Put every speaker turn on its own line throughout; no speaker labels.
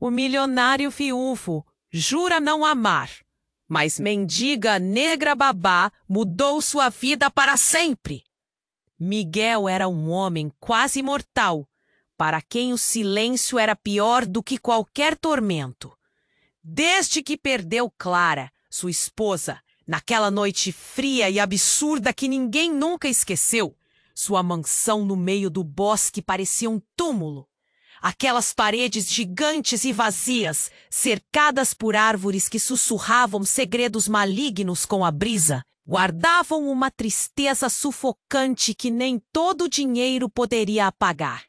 O milionário fiúfo jura não amar, mas mendiga negra babá mudou sua vida para sempre. Miguel era um homem quase mortal, para quem o silêncio era pior do que qualquer tormento. Desde que perdeu Clara, sua esposa, naquela noite fria e absurda que ninguém nunca esqueceu, sua mansão no meio do bosque parecia um túmulo. Aquelas paredes gigantes e vazias, cercadas por árvores que sussurravam segredos malignos com a brisa, guardavam uma tristeza sufocante que nem todo o dinheiro poderia apagar.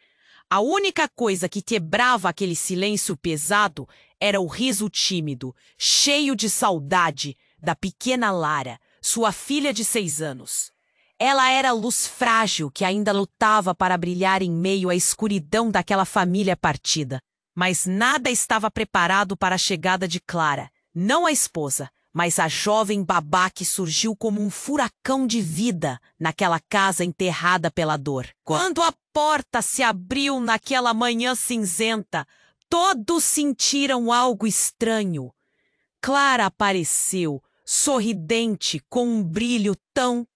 A única coisa que quebrava aquele silêncio pesado era o riso tímido, cheio de saudade, da pequena Lara, sua filha de 6 anos. Ela era a luz frágil que ainda lutava para brilhar em meio à escuridão daquela família partida. Mas nada estava preparado para a chegada de Clara, não a esposa, mas a jovem babá que surgiu como um furacão de vida naquela casa enterrada pela dor. Quando a porta se abriu naquela manhã cinzenta, todos sentiram algo estranho. Clara apareceu, sorridente, com um brilho tão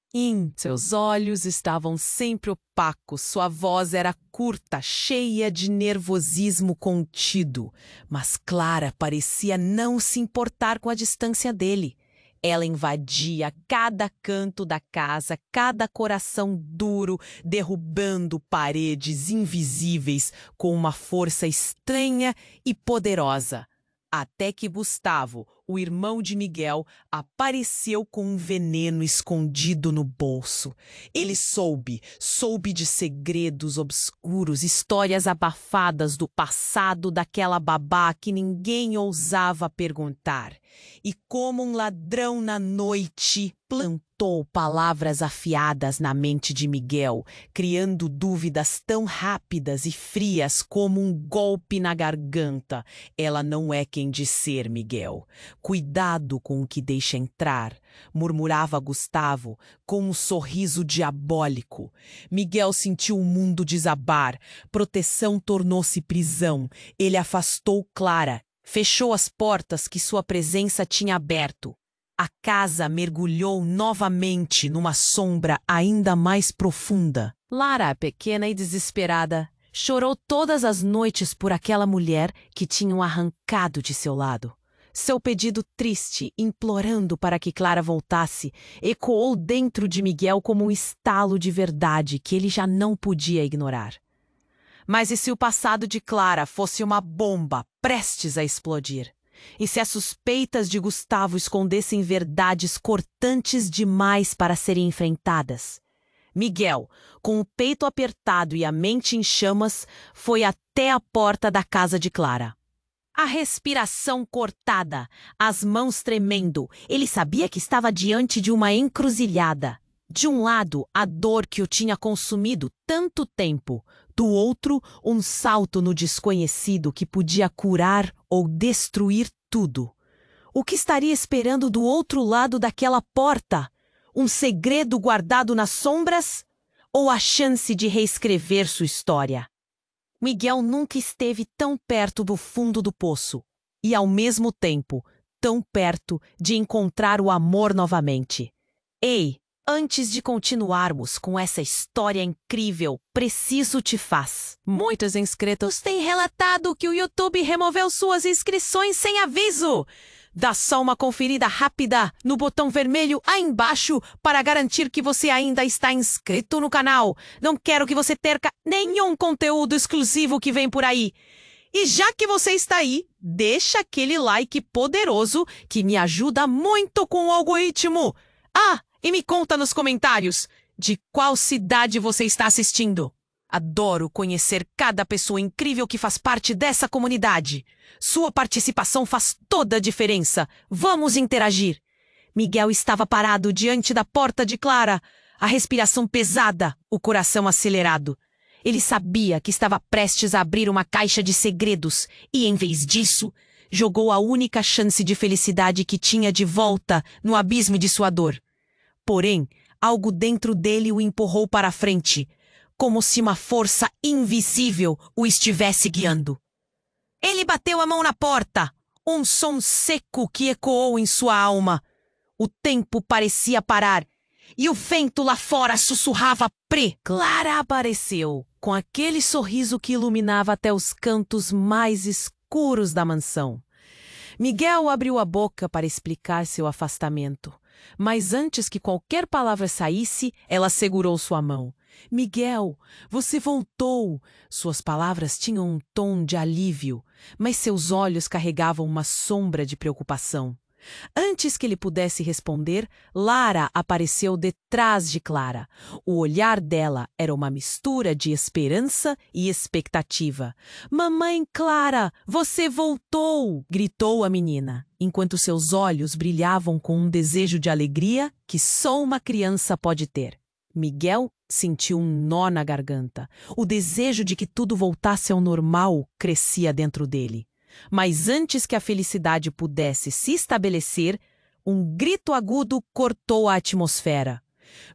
seus olhos estavam sempre opacos, sua voz era curta, cheia de nervosismo contido. Mas Clara parecia não se importar com a distância dele. Ela invadia cada canto da casa, cada coração duro, derrubando paredes invisíveis com uma força estranha e poderosa. Até que Gustavo, o irmão de Miguel, apareceu com um veneno escondido no bolso. Ele soube de segredos obscuros, histórias abafadas do passado daquela babá que ninguém ousava perguntar. E como um ladrão na noite, plantou palavras afiadas na mente de Miguel, criando dúvidas tão rápidas e frias como um golpe na garganta. Ela não é quem diz ser, Miguel. Cuidado com o que deixa entrar, murmurava Gustavo, com um sorriso diabólico. Miguel sentiu o mundo desabar. Proteção tornou-se prisão. Ele afastou Clara, fechou as portas que sua presença tinha aberto. A casa mergulhou novamente numa sombra ainda mais profunda. Lara, pequena e desesperada, chorou todas as noites por aquela mulher que tinham arrancado de seu lado. Seu pedido triste, implorando para que Clara voltasse, ecoou dentro de Miguel como um estalo de verdade que ele já não podia ignorar. Mas e se o passado de Clara fosse uma bomba prestes a explodir? E se as suspeitas de Gustavo escondessem verdades cortantes demais para serem enfrentadas? Miguel, com o peito apertado e a mente em chamas, foi até a porta da casa de Clara. A respiração cortada, as mãos tremendo, ele sabia que estava diante de uma encruzilhada. De um lado, a dor que o tinha consumido tanto tempo. Do outro, um salto no desconhecido que podia curar ou destruir tudo. O que estaria esperando do outro lado daquela porta? Um segredo guardado nas sombras? Ou a chance de reescrever sua história? Miguel nunca esteve tão perto do fundo do poço e, ao mesmo tempo, tão perto de encontrar o amor novamente. Ei! Antes de continuarmos com essa história incrível, preciso te faz. Muitos inscritos têm relatado que o YouTube removeu suas inscrições sem aviso. Dá só uma conferida rápida no botão vermelho aí embaixo para garantir que você ainda está inscrito no canal. Não quero que você perca nenhum conteúdo exclusivo que vem por aí. E já que você está aí, deixa aquele like poderoso que me ajuda muito com o algoritmo. E me conta nos comentários de qual cidade você está assistindo. Adoro conhecer cada pessoa incrível que faz parte dessa comunidade. Sua participação faz toda a diferença. Vamos interagir. Miguel estava parado diante da porta de Clara, a respiração pesada, o coração acelerado. Ele sabia que estava prestes a abrir uma caixa de segredos e, em vez disso, jogou a única chance de felicidade que tinha de volta no abismo de sua dor. Porém, algo dentro dele o empurrou para a frente, como se uma força invisível o estivesse guiando. Ele bateu a mão na porta. Um som seco que ecoou em sua alma. O tempo parecia parar. E o vento lá fora sussurrava Clara apareceu, com aquele sorriso que iluminava até os cantos mais escuros da mansão. Miguel abriu a boca para explicar seu afastamento, mas antes que qualquer palavra saísse, ela segurou sua mão. Miguel, você voltou! Suas palavras tinham um tom de alívio, mas seus olhos carregavam uma sombra de preocupação. Antes que ele pudesse responder, Lara apareceu detrás de Clara. O olhar dela era uma mistura de esperança e expectativa. Mamãe Clara, você voltou! Gritou a menina, enquanto seus olhos brilhavam com um desejo de alegria que só uma criança pode ter. Miguel sentiu um nó na garganta. O desejo de que tudo voltasse ao normal crescia dentro dele. Mas antes que a felicidade pudesse se estabelecer, um grito agudo cortou a atmosfera.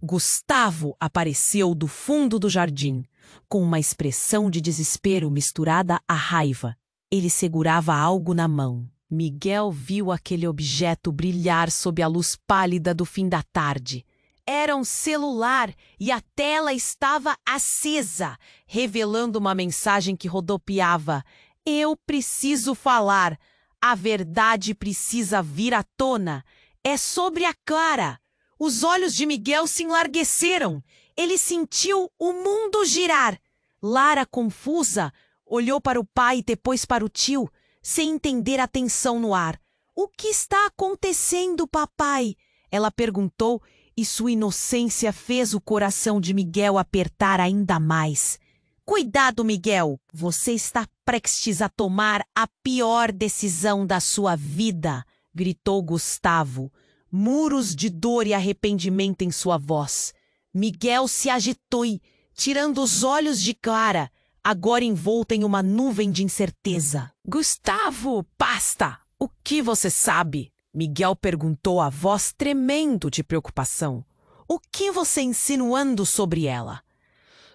Gustavo apareceu do fundo do jardim, com uma expressão de desespero misturada à raiva. Ele segurava algo na mão. Miguel viu aquele objeto brilhar sob a luz pálida do fim da tarde. Era um celular e a tela estava acesa, revelando uma mensagem que rodopiava: Eu preciso falar. A verdade precisa vir à tona. É sobre a Clara. Os olhos de Miguel se enlargueceram. Ele sentiu o mundo girar. Lara, confusa, olhou para o pai e depois para o tio, sem entender a tensão no ar. O que está acontecendo, papai? Ela perguntou, e sua inocência fez o coração de Miguel apertar ainda mais. Cuidado, Miguel! Você está prestes a tomar a pior decisão da sua vida, gritou Gustavo, muros de dor e arrependimento em sua voz. Miguel se agitou, tirando os olhos de Clara, agora envolta em uma nuvem de incerteza. Gustavo, basta! O que você sabe? Miguel perguntou, a voz tremendo de preocupação. O que você insinuando sobre ela?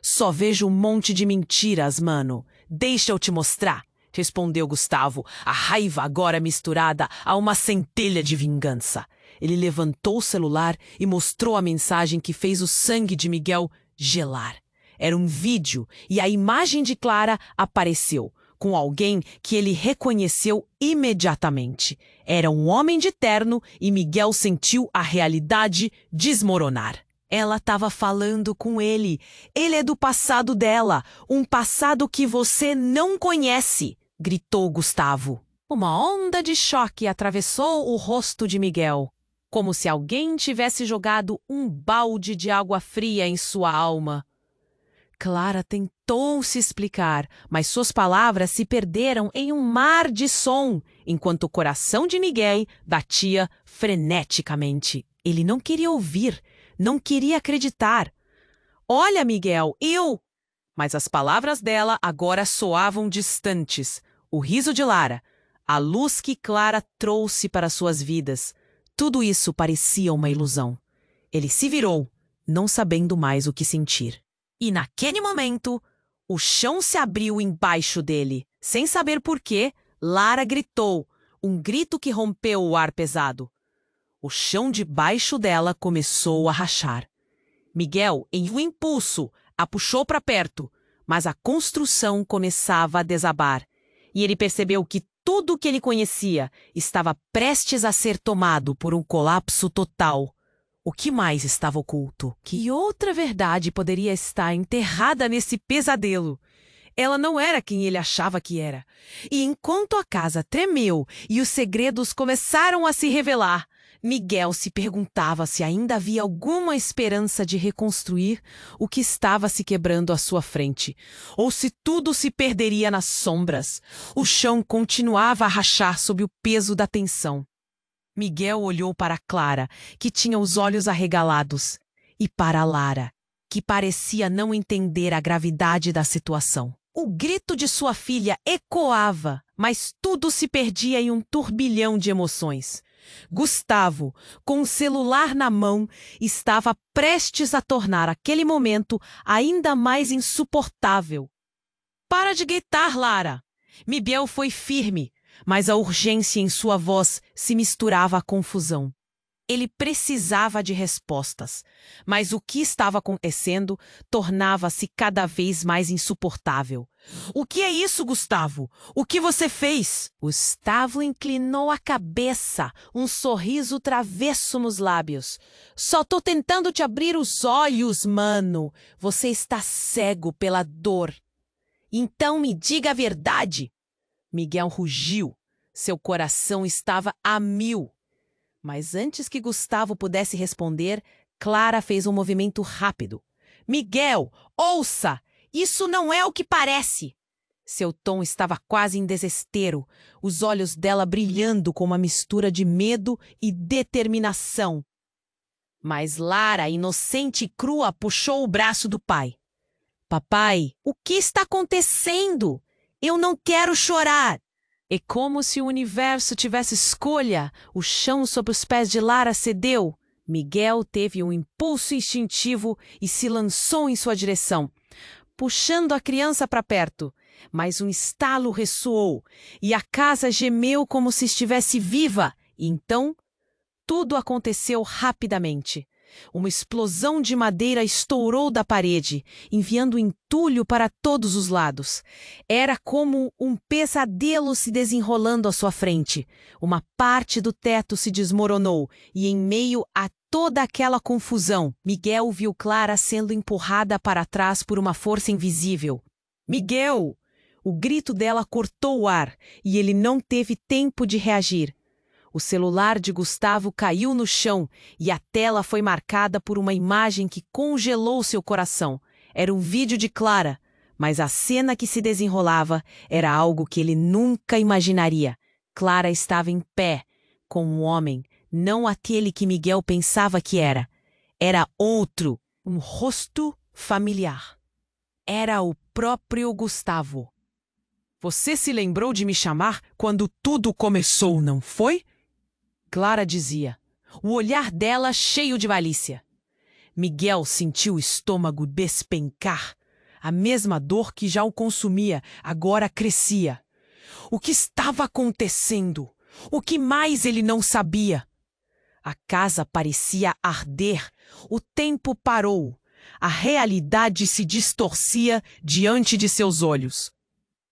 Só vejo um monte de mentiras, mano. Deixa eu te mostrar, respondeu Gustavo, a raiva agora misturada a uma centelha de vingança. Ele levantou o celular e mostrou a mensagem que fez o sangue de Miguel gelar. Era um vídeo e a imagem de Clara apareceu, com alguém que ele reconheceu imediatamente. Era um homem de terno e Miguel sentiu a realidade desmoronar. Ela estava falando com ele. Ele é do passado dela, um passado que você não conhece, gritou Gustavo. Uma onda de choque atravessou o rosto de Miguel, como se alguém tivesse jogado um balde de água fria em sua alma. Clara tentou se explicar, mas suas palavras se perderam em um mar de som, enquanto o coração de Miguel batia freneticamente. Ele não queria ouvir, não queria acreditar. Olha, Miguel, eu... Mas as palavras dela agora soavam distantes. O riso de Lara, a luz que Clara trouxe para suas vidas. Tudo isso parecia uma ilusão. Ele se virou, não sabendo mais o que sentir. E naquele momento, o chão se abriu embaixo dele. Sem saber por quê, Lara gritou, um grito que rompeu o ar pesado. O chão debaixo dela começou a rachar. Miguel, em um impulso, a puxou para perto, mas a construção começava a desabar. E ele percebeu que tudo o que ele conhecia estava prestes a ser tomado por um colapso total. O que mais estava oculto? Que outra verdade poderia estar enterrada nesse pesadelo? Ela não era quem ele achava que era. E enquanto a casa tremeu e os segredos começaram a se revelar, Miguel se perguntava se ainda havia alguma esperança de reconstruir o que estava se quebrando à sua frente, ou se tudo se perderia nas sombras. O chão continuava a rachar sob o peso da tensão. Miguel olhou para Clara, que tinha os olhos arregalados, e para Lara, que parecia não entender a gravidade da situação. O grito de sua filha ecoava, mas tudo se perdia em um turbilhão de emoções. Gustavo, com o celular na mão, estava prestes a tornar aquele momento ainda mais insuportável. Para de gritar, Lara! Miguel foi firme, mas a urgência em sua voz se misturava à confusão. Ele precisava de respostas, mas o que estava acontecendo tornava-se cada vez mais insuportável. "O que é isso, Gustavo? O que você fez?" Gustavo inclinou a cabeça, um sorriso travesso nos lábios. "Só tô tentando te abrir os olhos, mano. Você está cego pela dor. Então me diga a verdade." Miguel rugiu. Seu coração estava a mil. Mas antes que Gustavo pudesse responder, Clara fez um movimento rápido. "Miguel, ouça! Isso não é o que parece!" Seu tom estava quase em desespero, os olhos dela brilhando com uma mistura de medo e determinação. Mas Lara, inocente e crua, puxou o braço do pai. "Papai, o que está acontecendo? Eu não quero chorar." E como se o universo tivesse escolha, o chão sob os pés de Lara cedeu. Miguel teve um impulso instintivo e se lançou em sua direção, puxando a criança para perto. Mas um estalo ressoou e a casa gemeu como se estivesse viva. E então, tudo aconteceu rapidamente. Uma explosão de madeira estourou da parede, enviando entulho para todos os lados. Era como um pesadelo se desenrolando à sua frente. Uma parte do teto se desmoronou e, em meio a toda aquela confusão, Miguel viu Clara sendo empurrada para trás por uma força invisível. "Miguel!" O grito dela cortou o ar e ele não teve tempo de reagir. O celular de Gustavo caiu no chão e a tela foi marcada por uma imagem que congelou seu coração. Era um vídeo de Clara, mas a cena que se desenrolava era algo que ele nunca imaginaria. Clara estava em pé, com um homem, não aquele que Miguel pensava que era. Era outro, um rosto familiar. Era o próprio Gustavo. "Você se lembrou de me chamar quando tudo começou, não foi?" Clara dizia, o olhar dela cheio de malícia. Miguel sentiu o estômago despencar. A mesma dor que já o consumia agora crescia. O que estava acontecendo? O que mais ele não sabia? A casa parecia arder. O tempo parou. A realidade se distorcia diante de seus olhos.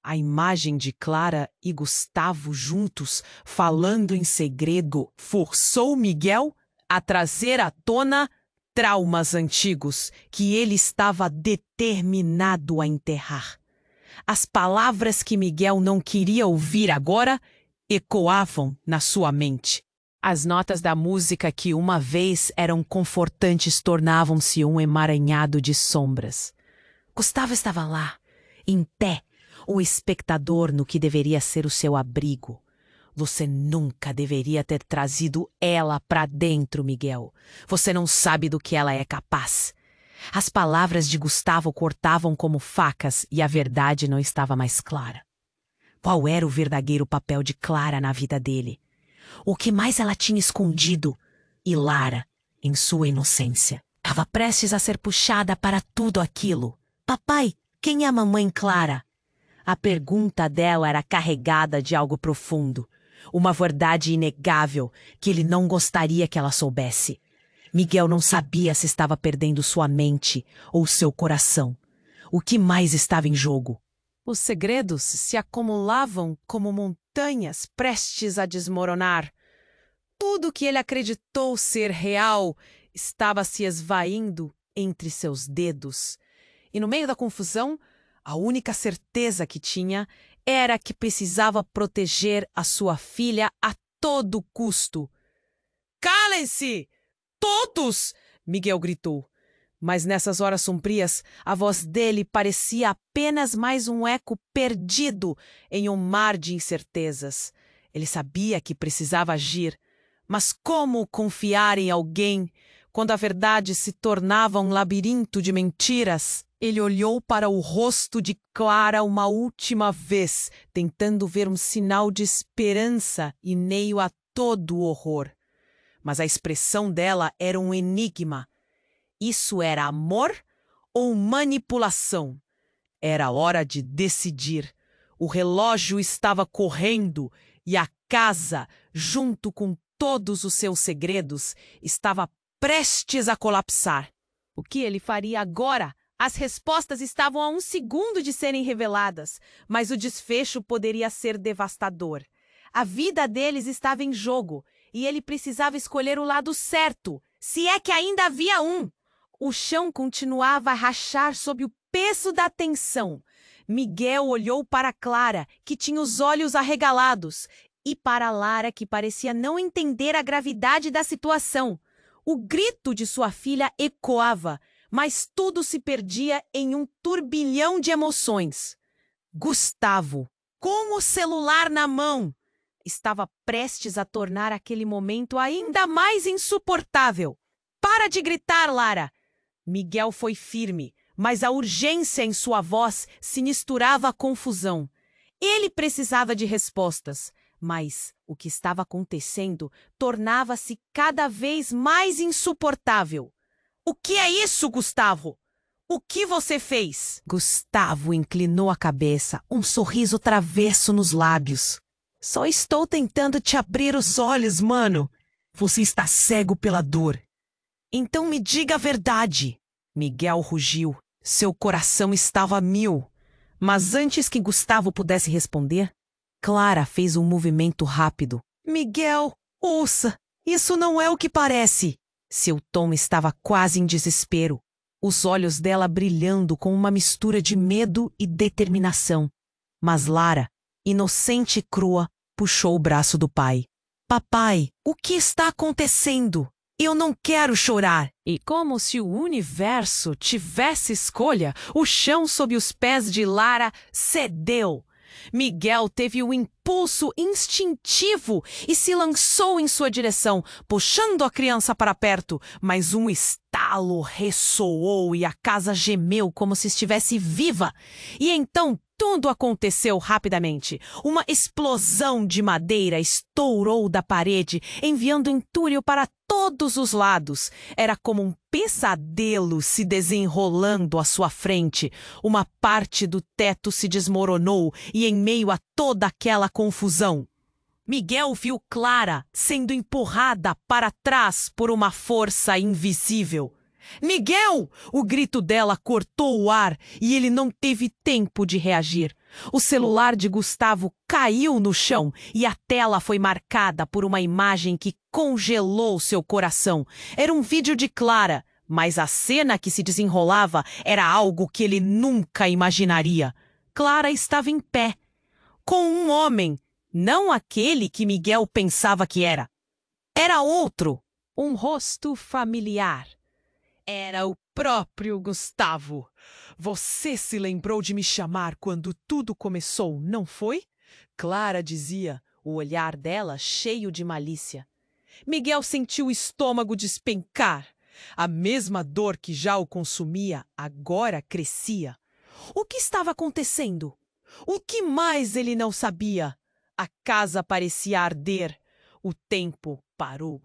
A imagem de Clara e Gustavo juntos, falando em segredo, forçou Miguel a trazer à tona traumas antigos que ele estava determinado a enterrar. As palavras que Miguel não queria ouvir agora ecoavam na sua mente. As notas da música que uma vez eram confortantes tornavam-se um emaranhado de sombras. Gustavo estava lá, em pé, o espectador no que deveria ser o seu abrigo. Você nunca deveria ter trazido ela para dentro, Miguel. Você não sabe do que ela é capaz. As palavras de Gustavo cortavam como facas e a verdade não estava mais clara. Qual era o verdadeiro papel de Clara na vida dele? O que mais ela tinha escondido? E Lara, em sua inocência, estava prestes a ser puxada para tudo aquilo. Papai, quem é a mamãe Clara? A pergunta dela era carregada de algo profundo, uma verdade inegável que ele não gostaria que ela soubesse. Miguel não sabia se estava perdendo sua mente ou seu coração. O que mais estava em jogo? Os segredos se acumulavam como montanhas prestes a desmoronar. Tudo que ele acreditou ser real estava se esvaindo entre seus dedos. E no meio da confusão, a única certeza que tinha era que precisava proteger a sua filha a todo custo. "Calem-se! Todos!" Miguel gritou. Mas nessas horas sombrias, a voz dele parecia apenas mais um eco perdido em um mar de incertezas. Ele sabia que precisava agir, mas como confiar em alguém quando a verdade se tornava um labirinto de mentiras? Ele olhou para o rosto de Clara uma última vez, tentando ver um sinal de esperança em meio a todo o horror. Mas a expressão dela era um enigma. Isso era amor ou manipulação? Era hora de decidir. O relógio estava correndo e a casa, junto com todos os seus segredos, estava prestes a colapsar. O que ele faria agora? As respostas estavam a 1 segundo de serem reveladas, mas o desfecho poderia ser devastador. A vida deles estava em jogo e ele precisava escolher o lado certo, se é que ainda havia um. O chão continuava a rachar sob o peso da tensão. Miguel olhou para Clara, que tinha os olhos arregalados, e para Lara, que parecia não entender a gravidade da situação. O grito de sua filha ecoava, mas tudo se perdia em um turbilhão de emoções. Gustavo, com o celular na mão, estava prestes a tornar aquele momento ainda mais insuportável. Para de gritar, Lara! Miguel foi firme, mas a urgência em sua voz se misturava à confusão. Ele precisava de respostas, mas o que estava acontecendo tornava-se cada vez mais insuportável. O que é isso, Gustavo? O que você fez? Gustavo inclinou a cabeça, um sorriso travesso nos lábios. Só estou tentando te abrir os olhos, mano. Você está cego pela dor. Então me diga a verdade. Miguel rugiu. Seu coração estava a 1000. Mas antes que Gustavo pudesse responder, Clara fez um movimento rápido. Miguel, ouça, isso não é o que parece. Seu tom estava quase em desespero, os olhos dela brilhando com uma mistura de medo e determinação. Mas Lara, inocente e crua, puxou o braço do pai. Papai, o que está acontecendo? Eu não quero chorar. E como se o universo tivesse escolha, o chão sob os pés de Lara cedeu. Miguel teve o impulso instintivo e se lançou em sua direção, puxando a criança para perto, mas um estalo ressoou e a casa gemeu como se estivesse viva. E então tudo aconteceu rapidamente. Uma explosão de madeira estourou da parede, enviando entulho para todos os lados. Era como um pesadelo se desenrolando à sua frente. Uma parte do teto se desmoronou e em meio a toda aquela confusão, Miguel viu Clara sendo empurrada para trás por uma força invisível. Miguel! O grito dela cortou o ar e ele não teve tempo de reagir. O celular de Gustavo caiu no chão e a tela foi marcada por uma imagem que congelou seu coração. Era um vídeo de Clara, mas a cena que se desenrolava era algo que ele nunca imaginaria. Clara estava em pé, com um homem, não aquele que Miguel pensava que era. Era outro, um rosto familiar. Era o próprio Gustavo. Você se lembrou de me chamar quando tudo começou, não foi? Clara dizia, o olhar dela cheio de malícia. Miguel sentiu o estômago despencar. A mesma dor que já o consumia agora crescia. O que estava acontecendo? O que mais ele não sabia? A casa parecia arder. O tempo parou.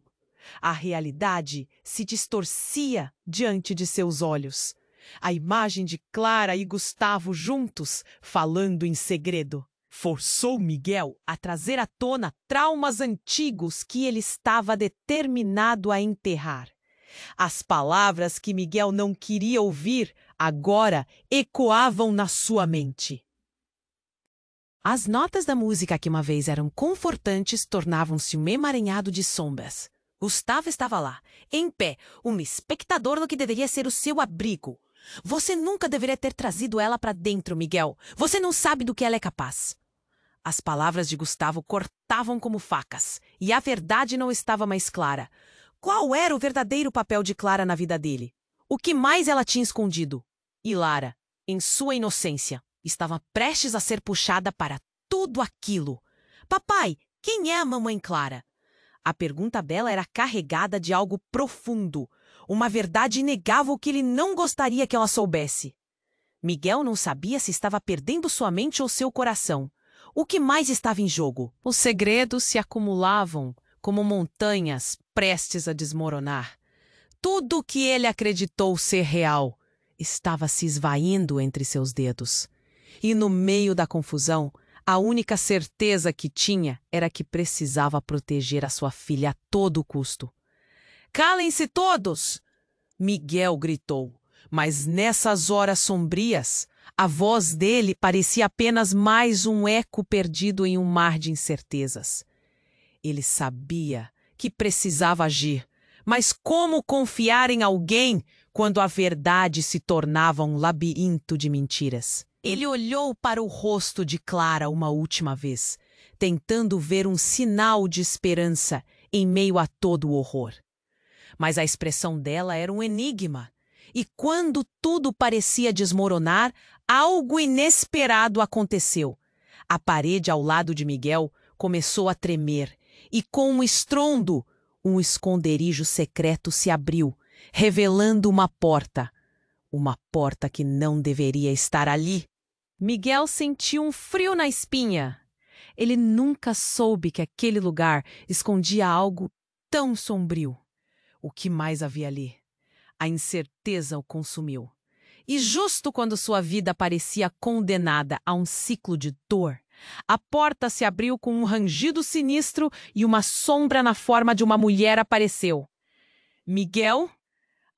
A realidade se distorcia diante de seus olhos. A imagem de Clara e Gustavo juntos, falando em segredo, forçou Miguel a trazer à tona traumas antigos que ele estava determinado a enterrar. As palavras que Miguel não queria ouvir agora ecoavam na sua mente. As notas da música que uma vez eram confortantes tornavam-se um emaranhado de sombras. Gustavo estava lá, em pé, um espectador do que deveria ser o seu abrigo. Você nunca deveria ter trazido ela para dentro, Miguel. Você não sabe do que ela é capaz. As palavras de Gustavo cortavam como facas, e a verdade não estava mais clara. Qual era o verdadeiro papel de Clara na vida dele? O que mais ela tinha escondido? E Lara, em sua inocência, estava prestes a ser puxada para tudo aquilo. Papai, quem é a mamãe Clara? A pergunta dela era carregada de algo profundo, uma verdade inegável que ele não gostaria que ela soubesse. Miguel não sabia se estava perdendo sua mente ou seu coração. O que mais estava em jogo? Os segredos se acumulavam como montanhas prestes a desmoronar. Tudo o que ele acreditou ser real estava se esvaindo entre seus dedos. E no meio da confusão, A única certeza que tinha era que precisava proteger a sua filha a todo custo. "Calem-se todos!" Miguel gritou, mas nessas horas sombrias, a voz dele parecia apenas mais um eco perdido em um mar de incertezas. Ele sabia que precisava agir, mas como confiar em alguém quando a verdade se tornava um labirinto de mentiras? Ele olhou para o rosto de Clara uma última vez, tentando ver um sinal de esperança em meio a todo o horror. Mas a expressão dela era um enigma, e quando tudo parecia desmoronar, algo inesperado aconteceu. A parede ao lado de Miguel começou a tremer, e com um estrondo, um esconderijo secreto se abriu, revelando uma porta que não deveria estar ali. Miguel sentiu um frio na espinha. Ele nunca soube que aquele lugar escondia algo tão sombrio. O que mais havia ali? A incerteza o consumiu. E justo quando sua vida parecia condenada a um ciclo de dor, a porta se abriu com um rangido sinistro e uma sombra na forma de uma mulher apareceu. "Miguel?"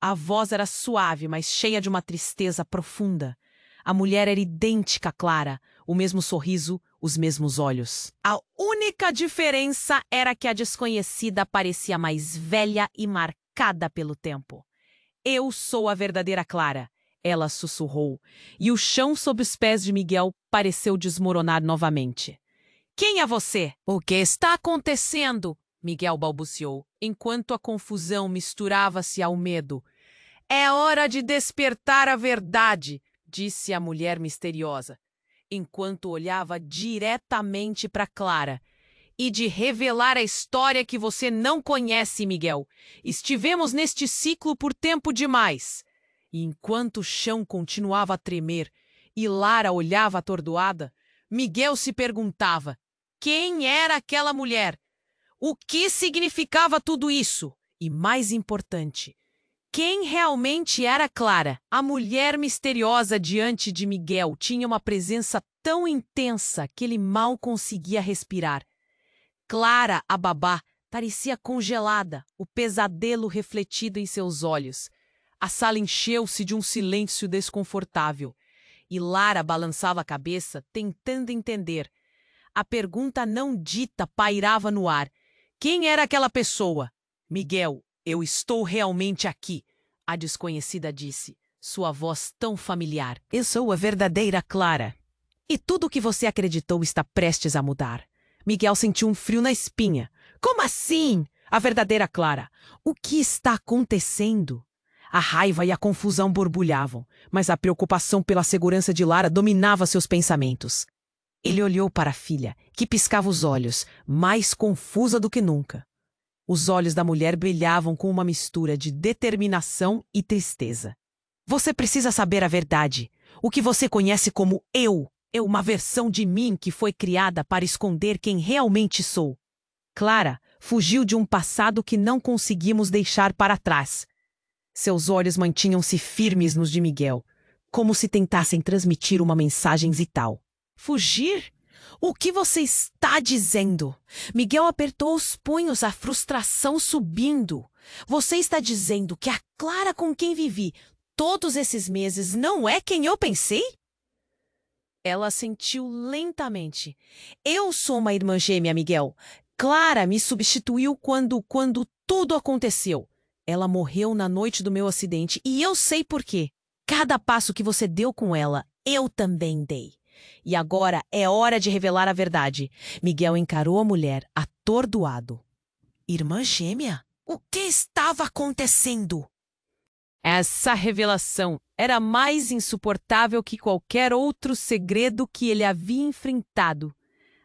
A voz era suave, mas cheia de uma tristeza profunda. A mulher era idêntica a Clara, o mesmo sorriso, os mesmos olhos. A única diferença era que a desconhecida parecia mais velha e marcada pelo tempo. "Eu sou a verdadeira Clara", ela sussurrou, e o chão sob os pés de Miguel pareceu desmoronar novamente. "Quem é você? O que está acontecendo?" Miguel balbuciou, enquanto a confusão misturava-se ao medo. "É hora de despertar a verdade", disse a mulher misteriosa, enquanto olhava diretamente para Clara. "E de revelar a história que você não conhece, Miguel. Estivemos neste ciclo por tempo demais." E enquanto o chão continuava a tremer e Lara olhava atordoada, Miguel se perguntava: quem era aquela mulher? O que significava tudo isso? E mais importante, quem realmente era Clara? A mulher misteriosa diante de Miguel tinha uma presença tão intensa que ele mal conseguia respirar. Clara, a babá, parecia congelada, o pesadelo refletido em seus olhos. A sala encheu-se de um silêncio desconfortável. E Lara balançava a cabeça, tentando entender. A pergunta não dita pairava no ar. Quem era aquela pessoa? "Miguel, eu estou realmente aqui", a desconhecida disse, sua voz tão familiar. "Eu sou a verdadeira Clara. E tudo o que você acreditou está prestes a mudar." Miguel sentiu um frio na espinha. "Como assim? A verdadeira Clara? O que está acontecendo?" A raiva e a confusão borbulhavam, mas a preocupação pela segurança de Lara dominava seus pensamentos. Ele olhou para a filha, que piscava os olhos, mais confusa do que nunca. Os olhos da mulher brilhavam com uma mistura de determinação e tristeza. "Você precisa saber a verdade. O que você conhece como eu é uma versão de mim que foi criada para esconder quem realmente sou." Clara fugiu de um passado que não conseguimos deixar para trás. Seus olhos mantinham-se firmes nos de Miguel, como se tentassem transmitir uma mensagem vital. "Fugir? O que você está dizendo?" Miguel apertou os punhos, a frustração subindo. "Você está dizendo que a Clara com quem vivi todos esses meses não é quem eu pensei?" Ela assentiu lentamente. "Eu sou uma irmã gêmea, Miguel. Clara me substituiu quando tudo aconteceu. Ela morreu na noite do meu acidente e eu sei por quê. Cada passo que você deu com ela, eu também dei. E agora é hora de revelar a verdade." Miguel encarou a mulher, atordoado. "Irmã gêmea? O que estava acontecendo?" Essa revelação era mais insuportável que qualquer outro segredo que ele havia enfrentado.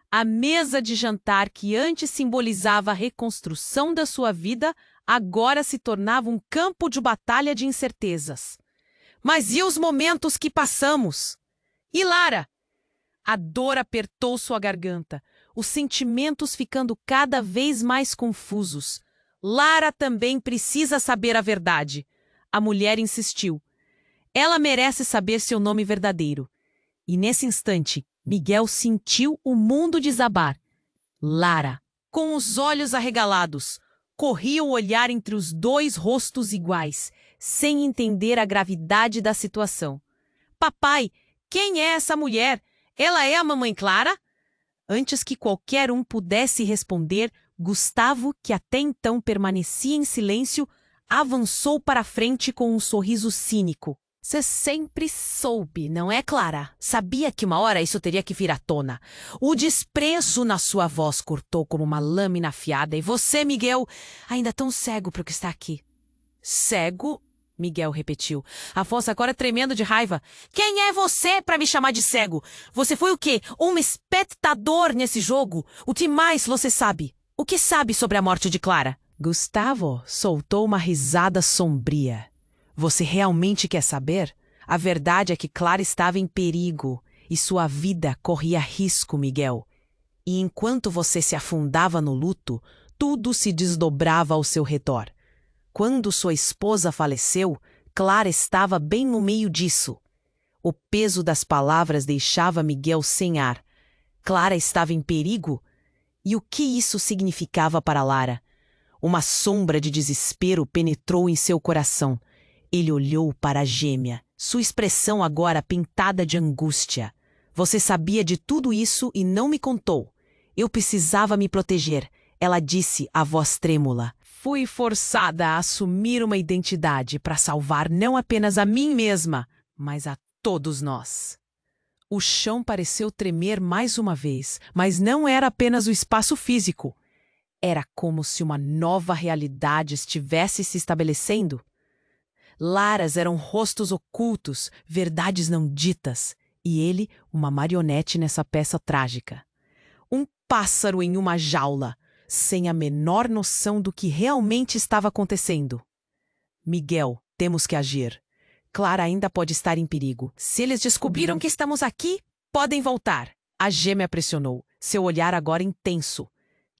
A mesa de jantar que antes simbolizava a reconstrução da sua vida agora se tornava um campo de batalha de incertezas. Mas e os momentos que passamos? E Lara? A dor apertou sua garganta, os sentimentos ficando cada vez mais confusos. Lara também precisa saber a verdade. A mulher insistiu. Ela merece saber seu nome verdadeiro. E nesse instante, Miguel sentiu o mundo desabar. Lara, com os olhos arregalados, corria o olhar entre os dois rostos iguais, sem entender a gravidade da situação. Papai, quem é essa mulher? Ela é a mamãe Clara? Antes que qualquer um pudesse responder, Gustavo, que até então permanecia em silêncio, avançou para a frente com um sorriso cínico. Você sempre soube, não é, Clara? Sabia que uma hora isso teria que vir à tona. O desprezo na sua voz cortou como uma lâmina afiada e você, Miguel, ainda tão cego para o que está aqui. Cego? Miguel repetiu, a voz agora tremendo de raiva. Quem é você para me chamar de cego? Você foi o quê? Um espectador nesse jogo? O que mais você sabe? O que sabe sobre a morte de Clara? Gustavo soltou uma risada sombria. Você realmente quer saber? A verdade é que Clara estava em perigo e sua vida corria risco, Miguel. E enquanto você se afundava no luto, tudo se desdobrava ao seu redor. Quando sua esposa faleceu, Clara estava bem no meio disso. O peso das palavras deixava Miguel sem ar. Clara estava em perigo? E o que isso significava para Lara? Uma sombra de desespero penetrou em seu coração. Ele olhou para a gêmea, sua expressão agora pintada de angústia. Você sabia de tudo isso e não me contou. Eu precisava me proteger, ela disse, a voz trêmula. Fui forçada a assumir uma identidade para salvar não apenas a mim mesma, mas a todos nós. O chão pareceu tremer mais uma vez, mas não era apenas o espaço físico. Era como se uma nova realidade estivesse se estabelecendo. Laras eram rostos ocultos, verdades não ditas, e ele, uma marionete nessa peça trágica. Um pássaro em uma jaula, sem a menor noção do que realmente estava acontecendo. Miguel, temos que agir. Clara ainda pode estar em perigo. Se eles descobriram que estamos aqui, podem voltar. A gêmea pressionou, seu olhar agora intenso.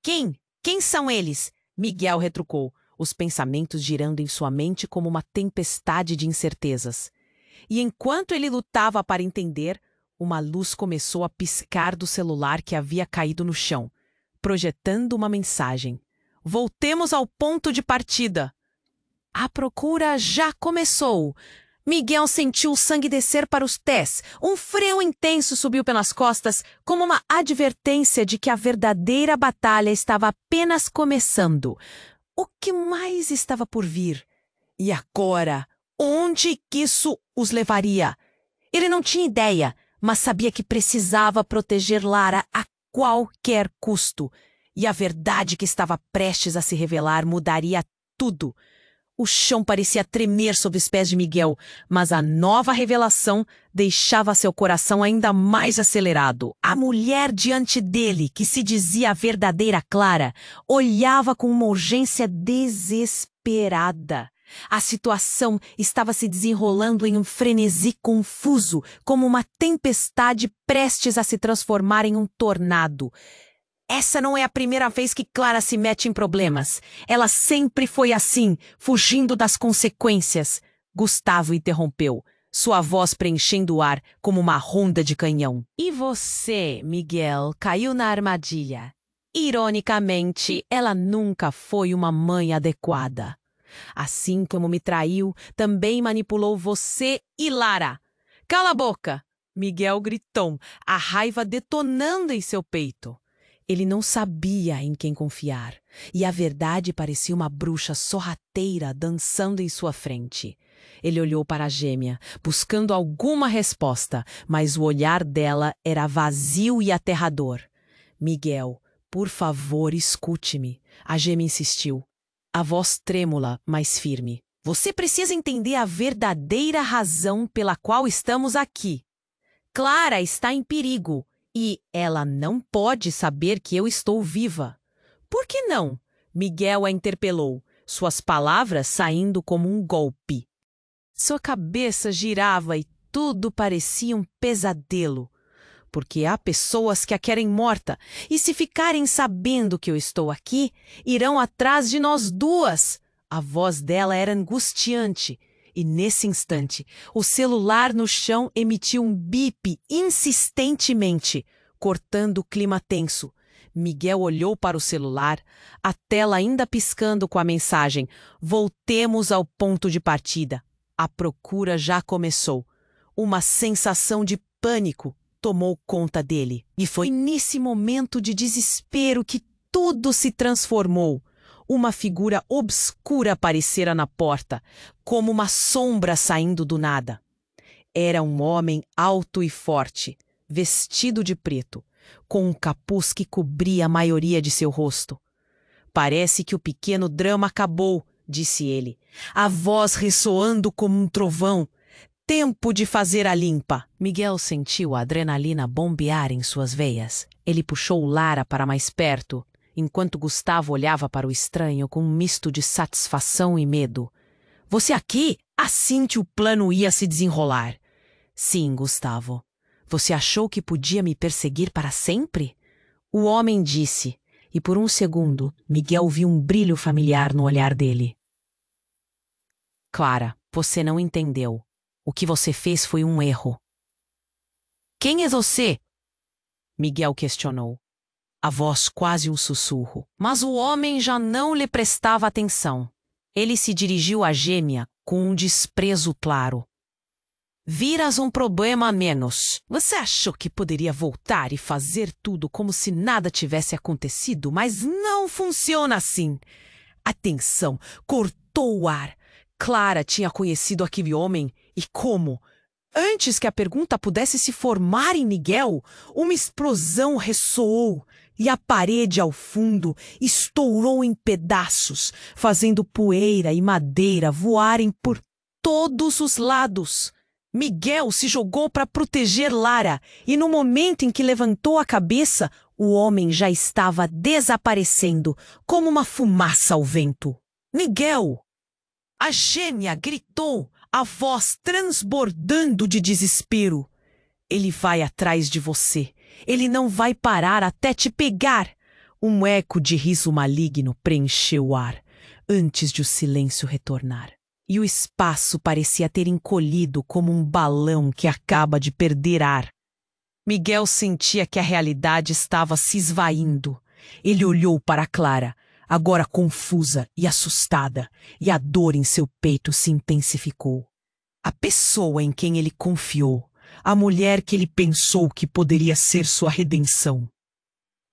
Quem? Quem são eles? Miguel retrucou, os pensamentos girando em sua mente como uma tempestade de incertezas. E enquanto ele lutava para entender, uma luz começou a piscar do celular que havia caído no chão, projetando uma mensagem. Voltemos ao ponto de partida. A procura já começou. Miguel sentiu o sangue descer para os pés. Um frio intenso subiu pelas costas, como uma advertência de que a verdadeira batalha estava apenas começando. O que mais estava por vir? E agora, onde que isso os levaria? Ele não tinha ideia, mas sabia que precisava proteger Lara a qualquer custo. E a verdade que estava prestes a se revelar mudaria tudo. O chão parecia tremer sob os pés de Miguel, mas a nova revelação deixava seu coração ainda mais acelerado. A mulher diante dele, que se dizia a verdadeira Clara, olhava com uma urgência desesperada. A situação estava se desenrolando em um frenesi confuso, como uma tempestade prestes a se transformar em um tornado. Essa não é a primeira vez que Clara se mete em problemas. Ela sempre foi assim, fugindo das consequências. Gustavo interrompeu, sua voz preenchendo o ar como uma ronda de canhão. E você, Miguel, caiu na armadilha. Ironicamente, ela nunca foi uma mãe adequada. Assim como me traiu, também manipulou você e Lara. Cala a boca! Miguel gritou, a raiva detonando em seu peito. Ele não sabia em quem confiar, e a verdade parecia uma bruxa sorrateira dançando em sua frente. Ele olhou para a gêmea, buscando alguma resposta, mas o olhar dela era vazio e aterrador. Miguel, por favor, escute-me. A gêmea insistiu, a voz trêmula, mas firme. Você precisa entender a verdadeira razão pela qual estamos aqui. Clara está em perigo. E ela não pode saber que eu estou viva. Por que não? Miguel a interpelou, suas palavras saindo como um golpe. Sua cabeça girava e tudo parecia um pesadelo. Porque há pessoas que a querem morta, e se ficarem sabendo que eu estou aqui, irão atrás de nós duas. A voz dela era angustiante. E nesse instante, o celular no chão emitiu um bip insistentemente, cortando o clima tenso. Miguel olhou para o celular, a tela ainda piscando com a mensagem: "Voltemos ao ponto de partida." A procura já começou. Uma sensação de pânico tomou conta dele. E foi nesse momento de desespero que tudo se transformou. Uma figura obscura aparecera na porta, como uma sombra saindo do nada. Era um homem alto e forte, vestido de preto, com um capuz que cobria a maioria de seu rosto. "Parece que o pequeno drama acabou", disse ele, a voz ressoando como um trovão. "Tempo de fazer a limpa." Miguel sentiu a adrenalina bombear em suas veias. Ele puxou Lara para mais perto, enquanto Gustavo olhava para o estranho com um misto de satisfação e medo. "Você aqui?" Assim que o plano ia se desenrolar. "Sim, Gustavo. Você achou que podia me perseguir para sempre?" O homem disse, e por um segundo, Miguel viu um brilho familiar no olhar dele. "Clara, você não entendeu. O que você fez foi um erro." "Quem é você?" Miguel questionou. A voz quase um sussurro. Mas o homem já não lhe prestava atenção. Ele se dirigiu à gêmea com um desprezo claro. "Viras um problema a menos. Você achou que poderia voltar e fazer tudo como se nada tivesse acontecido, mas não funciona assim." A tensão cortou o ar. Clara tinha conhecido aquele homem e como? Antes que a pergunta pudesse se formar em Miguel, uma explosão ressoou e a parede ao fundo estourou em pedaços, fazendo poeira e madeira voarem por todos os lados. Miguel se jogou para proteger Lara e no momento em que levantou a cabeça, o homem já estava desaparecendo como uma fumaça ao vento. "Miguel!" A gêmea gritou, a voz transbordando de desespero. "Ele vai atrás de você. Ele não vai parar até te pegar." Um eco de riso maligno preencheu o ar, antes de o silêncio retornar. E o espaço parecia ter encolhido como um balão que acaba de perder ar. Miguel sentia que a realidade estava se esvaindo. Ele olhou para Clara, agora confusa e assustada, e a dor em seu peito se intensificou. A pessoa em quem ele confiou, a mulher que ele pensou que poderia ser sua redenção,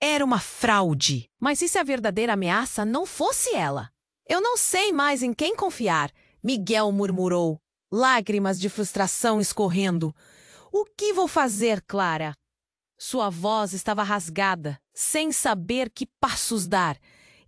era uma fraude. Mas e se a verdadeira ameaça não fosse ela? "Eu não sei mais em quem confiar", Miguel murmurou, lágrimas de frustração escorrendo. "O que vou fazer, Clara?" Sua voz estava rasgada, sem saber que passos dar.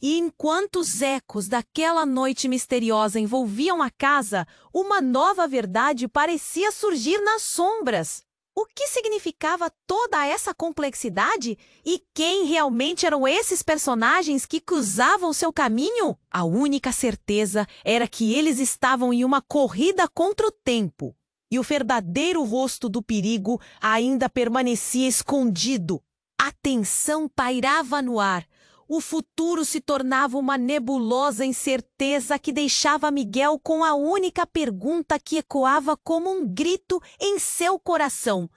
E enquanto os ecos daquela noite misteriosa envolviam a casa, uma nova verdade parecia surgir nas sombras. O que significava toda essa complexidade? E quem realmente eram esses personagens que cruzavam seu caminho? A única certeza era que eles estavam em uma corrida contra o tempo. E o verdadeiro rosto do perigo ainda permanecia escondido. A tensão pairava no ar. O futuro se tornava uma nebulosa incerteza que deixava Miguel com a única pergunta que ecoava como um grito em seu coração: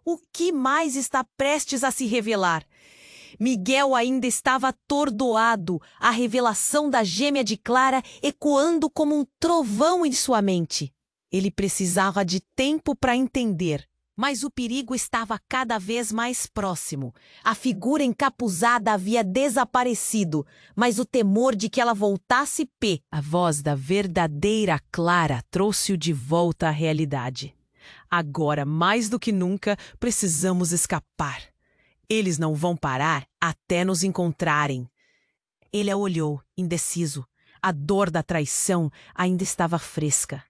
o que mais está prestes a se revelar? Miguel ainda estava atordoado, a revelação da gêmea de Clara ecoando como um trovão em sua mente. Ele precisava de tempo para entender. Mas o perigo estava cada vez mais próximo. A figura encapuzada havia desaparecido, mas o temor de que ela voltasse a voz da verdadeira Clara trouxe-o de volta à realidade. Agora, mais do que nunca, precisamos escapar. Eles não vão parar até nos encontrarem. Ele a olhou, indeciso. A dor da traição ainda estava fresca.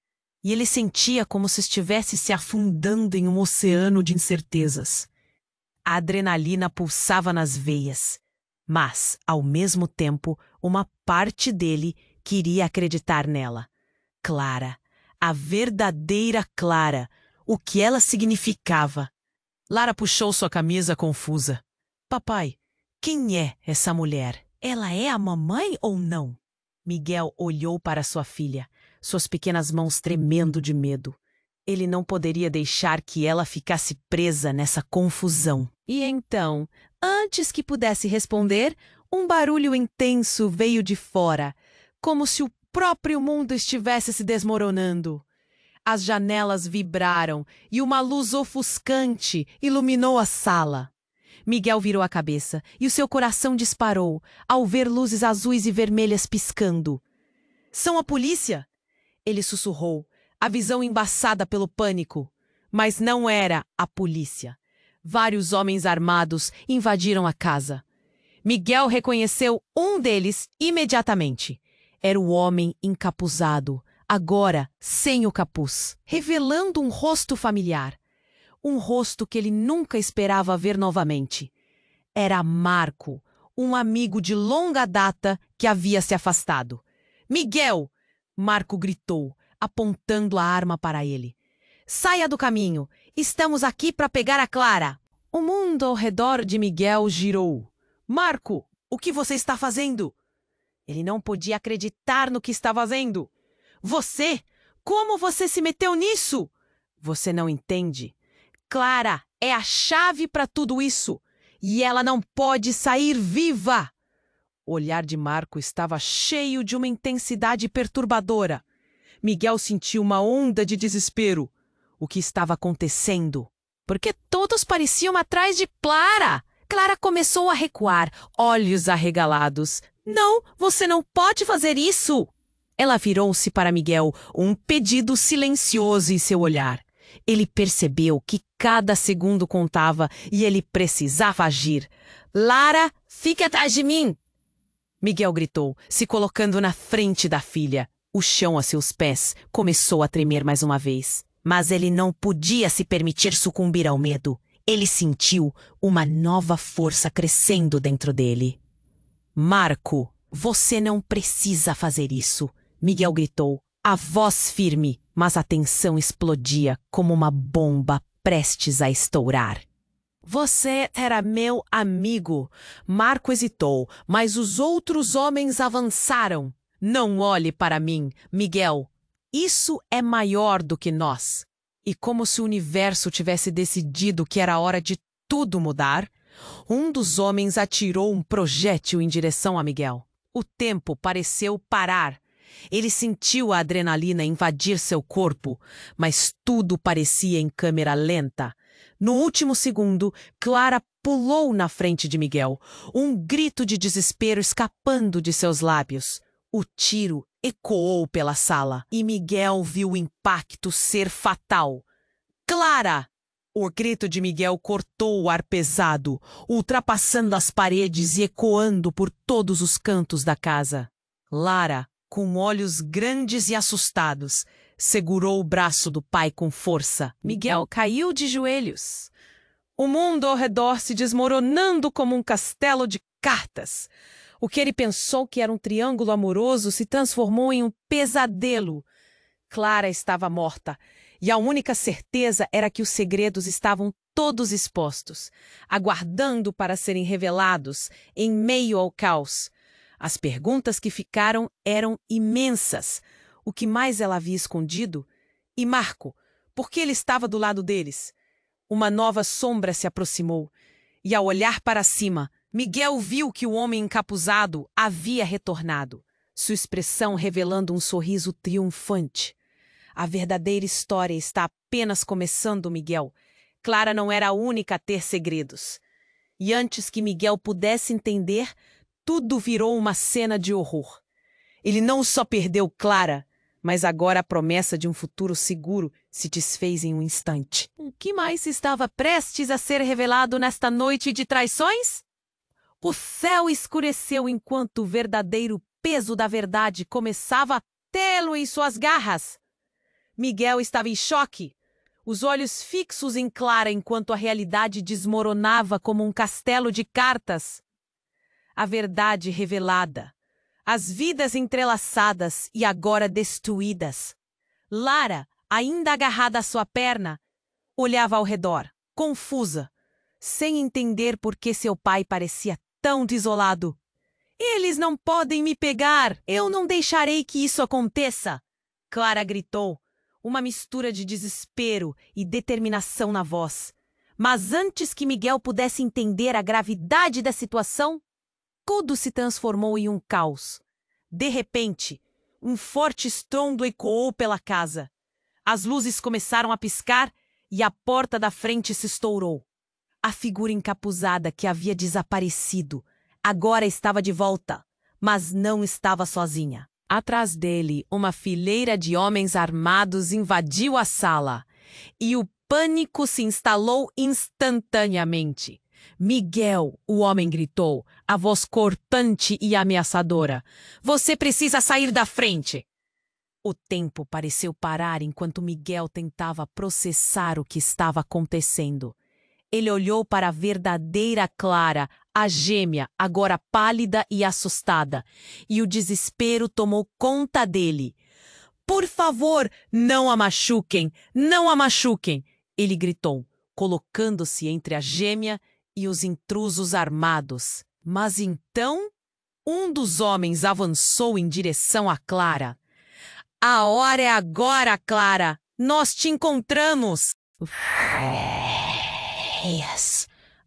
E ele sentia como se estivesse se afundando em um oceano de incertezas. A adrenalina pulsava nas veias, mas, ao mesmo tempo, uma parte dele queria acreditar nela. Clara, a verdadeira Clara, o que ela significava. Lara puxou sua camisa confusa. "Papai, quem é essa mulher? Ela é a mamãe ou não?" Miguel olhou para sua filha. suas pequenas mãos tremendo de medo. Ele não poderia deixar que ela ficasse presa nessa confusão. E então, antes que pudesse responder, um barulho intenso veio de fora, como se o próprio mundo estivesse se desmoronando. As janelas vibraram e uma luz ofuscante iluminou a sala. Miguel virou a cabeça e o seu coração disparou ao ver luzes azuis e vermelhas piscando. "São a polícia!" Ele sussurrou, a visão embaçada pelo pânico. Mas não era a polícia. Vários homens armados invadiram a casa. Miguel reconheceu um deles imediatamente. Era o homem encapuzado, agora sem o capuz, revelando um rosto familiar. Um rosto que ele nunca esperava ver novamente. Era Marco, um amigo de longa data que havia se afastado. "Miguel!" Marco gritou, apontando a arma para ele. "Saia do caminho! Estamos aqui para pegar a Clara!" O mundo ao redor de Miguel girou. "Marco, o que você está fazendo?" Ele não podia acreditar no que estava fazendo. "Você? Como você se meteu nisso?" "Você não entende. Clara é a chave para tudo isso. E ela não pode sair viva!" O olhar de Marco estava cheio de uma intensidade perturbadora. Miguel sentiu uma onda de desespero. O que estava acontecendo? Porque todos pareciam atrás de Clara. Clara começou a recuar, olhos arregalados. "Não, você não pode fazer isso!" Ela virou-se para Miguel, um pedido silencioso em seu olhar. Ele percebeu que cada segundo contava e ele precisava agir. "Lara, fique atrás de mim!" Miguel gritou, se colocando na frente da filha. O chão a seus pés começou a tremer mais uma vez. Mas ele não podia se permitir sucumbir ao medo. Ele sentiu uma nova força crescendo dentro dele. "Marco, você não precisa fazer isso!" Miguel gritou, a voz firme, mas a tensão explodia como uma bomba prestes a estourar. "Você era meu amigo." Marco hesitou, mas os outros homens avançaram. "Não olhe para mim, Miguel. Isso é maior do que nós." E como se o universo tivesse decidido que era hora de tudo mudar, um dos homens atirou um projétil em direção a Miguel. O tempo pareceu parar. Ele sentiu a adrenalina invadir seu corpo, mas tudo parecia em câmera lenta. No último segundo, Clara pulou na frente de Miguel, um grito de desespero escapando de seus lábios. O tiro ecoou pela sala e Miguel viu o impacto ser fatal. "Clara!" O grito de Miguel cortou o ar pesado, ultrapassando as paredes e ecoando por todos os cantos da casa. Lara, com olhos grandes e assustados, segurou o braço do pai com força. Miguel caiu de joelhos. O mundo ao redor se desmoronando como um castelo de cartas. O que ele pensou que era um triângulo amoroso se transformou em um pesadelo. Clara estava morta, e a única certeza era que os segredos estavam todos expostos, aguardando para serem revelados em meio ao caos. As perguntas que ficaram eram imensas. O que mais ela havia escondido? E Marco, por que ele estava do lado deles? Uma nova sombra se aproximou, e ao olhar para cima, Miguel viu que o homem encapuzado havia retornado, sua expressão revelando um sorriso triunfante. A verdadeira história está apenas começando, Miguel. Clara não era a única a ter segredos. E antes que Miguel pudesse entender, tudo virou uma cena de horror. Ele não só perdeu Clara, mas agora a promessa de um futuro seguro se desfez em um instante. O que mais estava prestes a ser revelado nesta noite de traições? O céu escureceu enquanto o verdadeiro peso da verdade começava a tê-lo em suas garras. Miguel estava em choque, os olhos fixos em Clara enquanto a realidade desmoronava como um castelo de cartas. A verdade revelada, as vidas entrelaçadas e agora destruídas. Lara, ainda agarrada à sua perna, olhava ao redor, confusa, sem entender por que seu pai parecia tão desolado. "Eles não podem me pegar! Eu não deixarei que isso aconteça!" Clara gritou, uma mistura de desespero e determinação na voz. Mas antes que Miguel pudesse entender a gravidade da situação, tudo se transformou em um caos. De repente, um forte estrondo ecoou pela casa. As luzes começaram a piscar e a porta da frente se estourou. A figura encapuzada que havia desaparecido agora estava de volta, mas não estava sozinha. Atrás dele, uma fileira de homens armados invadiu a sala e o pânico se instalou instantaneamente. Miguel, o homem gritou, a voz cortante e ameaçadora. Você precisa sair da frente! O tempo pareceu parar enquanto Miguel tentava processar o que estava acontecendo. Ele olhou para a verdadeira Clara, a gêmea, agora pálida e assustada, e o desespero tomou conta dele. Por favor, não a machuquem! Não a machuquem! Ele gritou, colocando-se entre a gêmea e os intrusos armados. Mas então, um dos homens avançou em direção a Clara. A hora é agora, Clara! Nós te encontramos!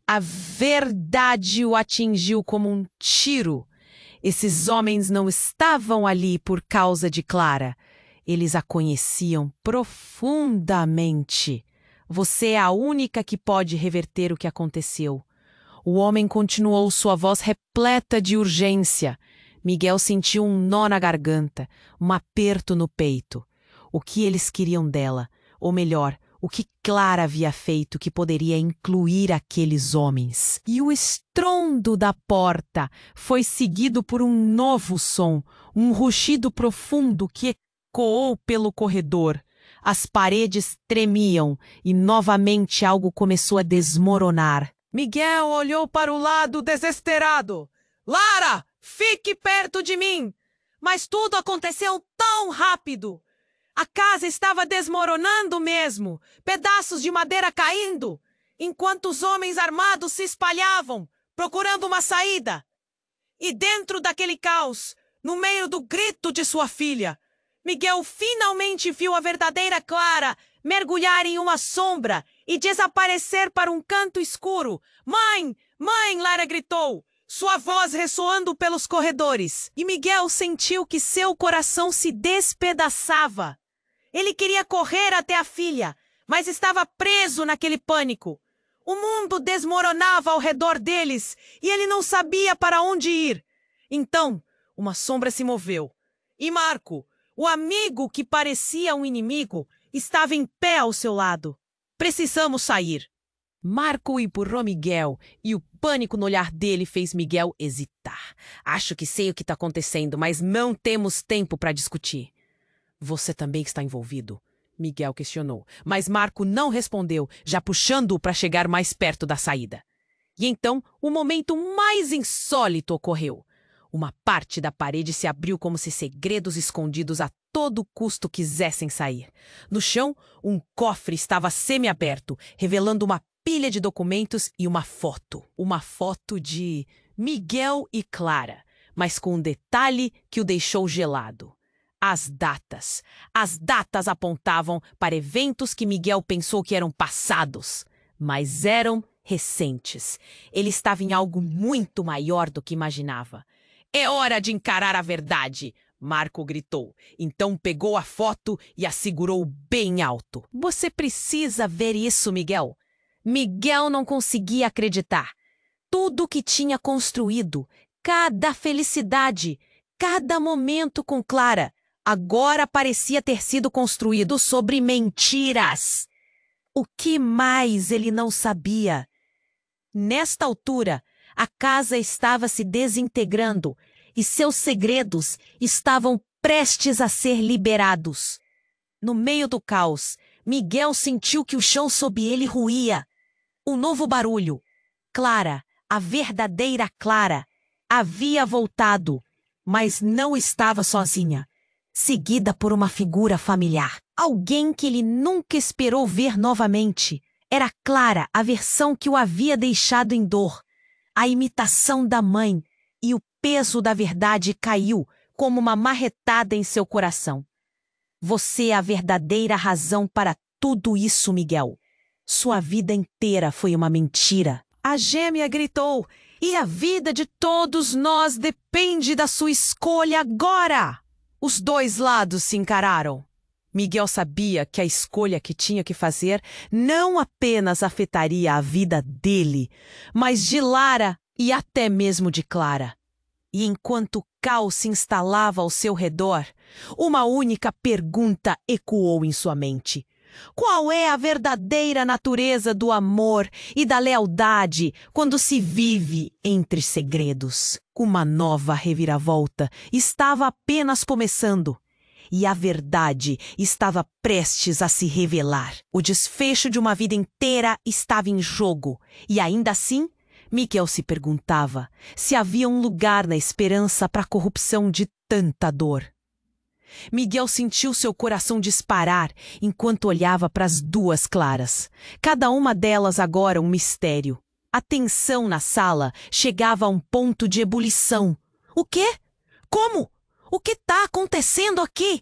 A verdade o atingiu como um tiro. Esses homens não estavam ali por causa de Clara. Eles a conheciam profundamente. Você é a única que pode reverter o que aconteceu. O homem continuou, sua voz repleta de urgência. Miguel sentiu um nó na garganta, um aperto no peito. O que eles queriam dela? Ou melhor, o que Clara havia feito que poderia incluir aqueles homens? E o estrondo da porta foi seguido por um novo som, um rugido profundo que ecoou pelo corredor. As paredes tremiam e novamente algo começou a desmoronar. Miguel olhou para o lado desesperado. Lara, fique perto de mim! Mas tudo aconteceu tão rápido. A casa estava desmoronando mesmo, pedaços de madeira caindo, enquanto os homens armados se espalhavam, procurando uma saída. E dentro daquele caos, no meio do grito de sua filha, Miguel finalmente viu a verdadeira Clara mergulhar em uma sombra e desaparecer para um canto escuro. Mãe! Mãe! Lara gritou, sua voz ressoando pelos corredores. E Miguel sentiu que seu coração se despedaçava. Ele queria correr até a filha, mas estava preso naquele pânico. O mundo desmoronava ao redor deles e ele não sabia para onde ir. Então, uma sombra se moveu. E Marco, o amigo que parecia um inimigo, estava em pé ao seu lado. Precisamos sair. Marco empurrou Miguel e o pânico no olhar dele fez Miguel hesitar. Acho que sei o que está acontecendo, mas não temos tempo para discutir. Você também está envolvido? Miguel questionou, mas Marco não respondeu, já puxando-o para chegar mais perto da saída. E então, o momento mais insólito ocorreu. Uma parte da parede se abriu como se segredos escondidos a todo custo quisessem sair. No chão, um cofre estava semiaberto, revelando uma pilha de documentos e uma foto. Uma foto de Miguel e Clara, mas com um detalhe que o deixou gelado. As datas. As datas apontavam para eventos que Miguel pensou que eram passados, mas eram recentes. Ele estava em algo muito maior do que imaginava. É hora de encarar a verdade, Marco gritou. Então pegou a foto e a segurou bem alto. Você precisa ver isso, Miguel. Miguel não conseguia acreditar. Tudo que tinha construído, cada felicidade, cada momento com Clara, agora parecia ter sido construído sobre mentiras. O que mais ele não sabia? Nesta altura, a casa estava se desintegrando e seus segredos estavam prestes a ser liberados. No meio do caos, Miguel sentiu que o chão sob ele ruía. Um novo barulho. Clara, a verdadeira Clara, havia voltado, mas não estava sozinha. Seguida por uma figura familiar. Alguém que ele nunca esperou ver novamente. Era Clara, a versão que o havia deixado em dor. A imitação da mãe. E o peso da verdade caiu como uma marretada em seu coração.
Você é a verdadeira razão para tudo isso, Miguel. Sua vida inteira foi uma mentira.
A gêmea gritou. E a vida de todos nós depende da sua escolha agora. Os dois lados se encararam. Miguel sabia que a escolha que tinha que fazer não apenas afetaria a vida dele, mas de Lara e até mesmo de Clara. E enquanto o caos se instalava ao seu redor, uma única pergunta ecoou em sua mente. Qual é a verdadeira natureza do amor e da lealdade quando se vive entre segredos? Uma nova reviravolta estava apenas começando. E a verdade estava prestes a se revelar. O desfecho de uma vida inteira estava em jogo. E ainda assim, Miguel se perguntava se havia um lugar na esperança para a corrupção de tanta dor. Miguel sentiu seu coração disparar enquanto olhava para as duas Claras. Cada uma delas agora um mistério. A tensão na sala chegava a um ponto de ebulição. O quê? Como? O que está acontecendo aqui?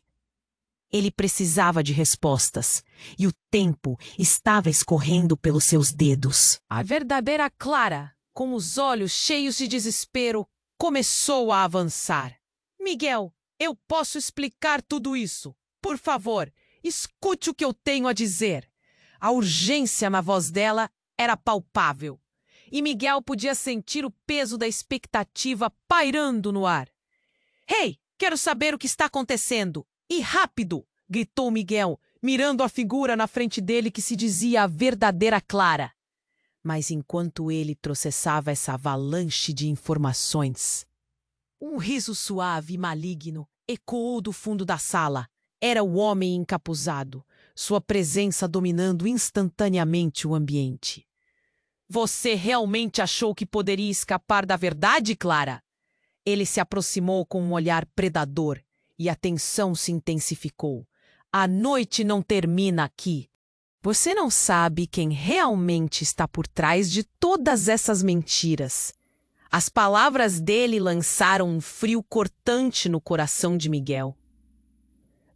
Ele precisava de respostas, e o tempo estava escorrendo pelos seus dedos. A verdadeira Clara, com os olhos cheios de desespero, começou a avançar. Miguel, eu posso explicar tudo isso. Por favor, escute o que eu tenho a dizer. A urgência na voz dela era palpável, e Miguel podia sentir o peso da expectativa pairando no ar. Ei, quero saber o que está acontecendo. E rápido! Gritou Miguel, mirando a figura na frente dele que se dizia a verdadeira Clara. Mas enquanto ele processava essa avalanche de informações, um riso suave e maligno ecoou do fundo da sala. Era o homem encapuzado, sua presença dominando instantaneamente o ambiente. Você realmente achou que poderia escapar da verdade, Clara? Ele se aproximou com um olhar predador e a tensão se intensificou. A noite não termina aqui. Você não sabe quem realmente está por trás de todas essas mentiras. As palavras dele lançaram um frio cortante no coração de Miguel.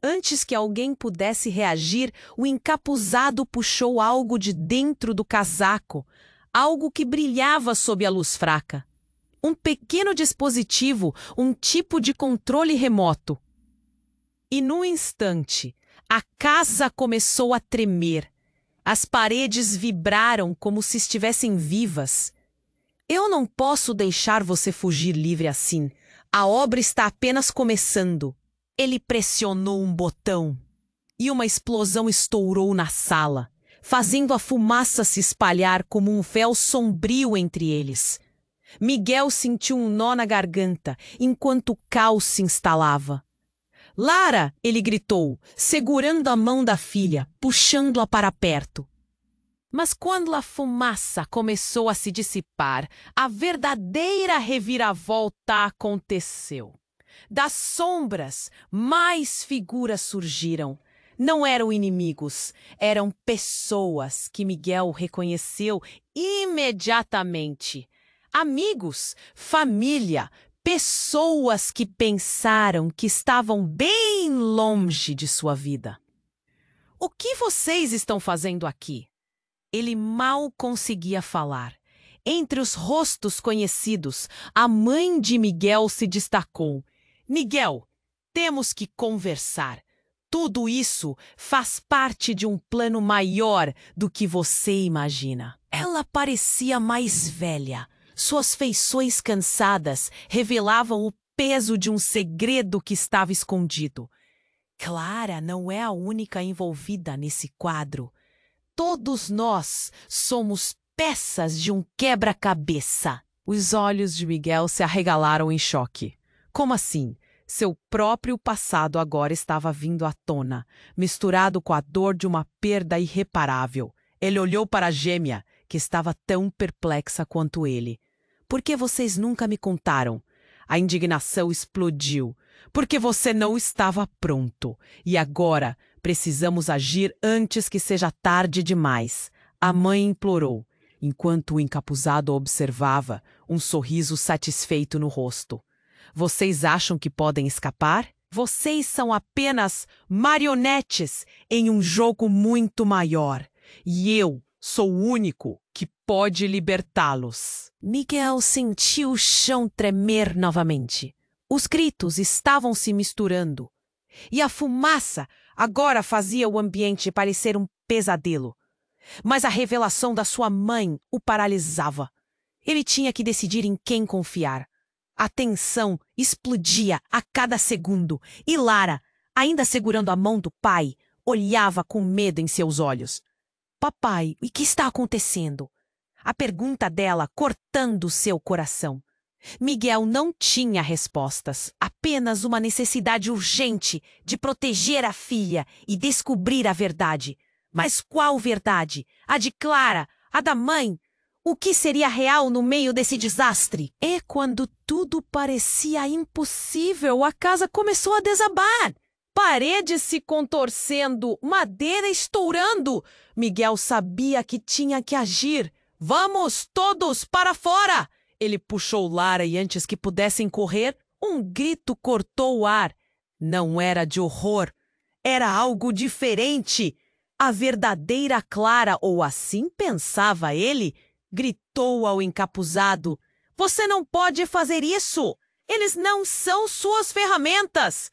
Antes que alguém pudesse reagir, o encapuzado puxou algo de dentro do casaco, algo que brilhava sob a luz fraca. Um pequeno dispositivo, um tipo de controle remoto. E num instante, a casa começou a tremer. As paredes vibraram como se estivessem vivas. Eu não posso deixar você fugir livre assim. A obra está apenas começando. Ele pressionou um botão e uma explosão estourou na sala, fazendo a fumaça se espalhar como um véu sombrio entre eles. Miguel sentiu um nó na garganta enquanto o caos se instalava. Lara! Ele gritou, segurando a mão da filha, puxando-a para perto. Mas quando a fumaça começou a se dissipar, a verdadeira reviravolta aconteceu. Das sombras, mais figuras surgiram. Não eram inimigos, eram pessoas que Miguel reconheceu imediatamente. Amigos, família, pessoas que pensaram que estavam bem longe de sua vida. O que vocês estão fazendo aqui? Ele mal conseguia falar. Entre os rostos conhecidos, a mãe de Miguel se destacou. Miguel, temos que conversar. Tudo isso faz parte de um plano maior do que você imagina. Ela parecia mais velha. Suas feições cansadas revelavam o peso de um segredo que estava escondido. Clara não é a única envolvida nesse quadro. Todos nós somos peças de um quebra-cabeça. Os olhos de Miguel se arregalaram em choque. Como assim? Seu próprio passado agora estava vindo à tona, misturado com a dor de uma perda irreparável. Ele olhou para a gêmea, que estava tão perplexa quanto ele. Por que vocês nunca me contaram? A indignação explodiu. Porque você não estava pronto. E agora precisamos agir antes que seja tarde demais. A mãe implorou, enquanto o encapuzado observava, um sorriso satisfeito no rosto. Vocês acham que podem escapar? Vocês são apenas marionetes em um jogo muito maior. E eu sou o único que pode libertá-los.
Miguel sentiu o chão tremer novamente. Os gritos estavam se misturando. E a fumaça agora fazia o ambiente parecer um pesadelo. Mas a revelação da sua mãe o paralisava. Ele tinha que decidir em quem confiar. A tensão explodia a cada segundo e Lara, ainda segurando a mão do pai, olhava com medo em seus olhos. Papai, o que está acontecendo? A pergunta dela cortando seu coração. Miguel não tinha respostas, apenas uma necessidade urgente de proteger a filha e descobrir a verdade. Mas qual verdade? A de Clara? A da mãe? O que seria real no meio desse desastre? E quando tudo parecia impossível, a casa começou a desabar. Paredes se contorcendo, madeira estourando. Miguel sabia que tinha que agir. Vamos todos para fora! Ele puxou Lara e antes que pudessem correr, um grito cortou o ar. Não era de horror, era algo diferente. A verdadeira Clara, ou assim pensava ele, gritou ao encapuzado. Você não pode fazer isso! Eles não são suas ferramentas!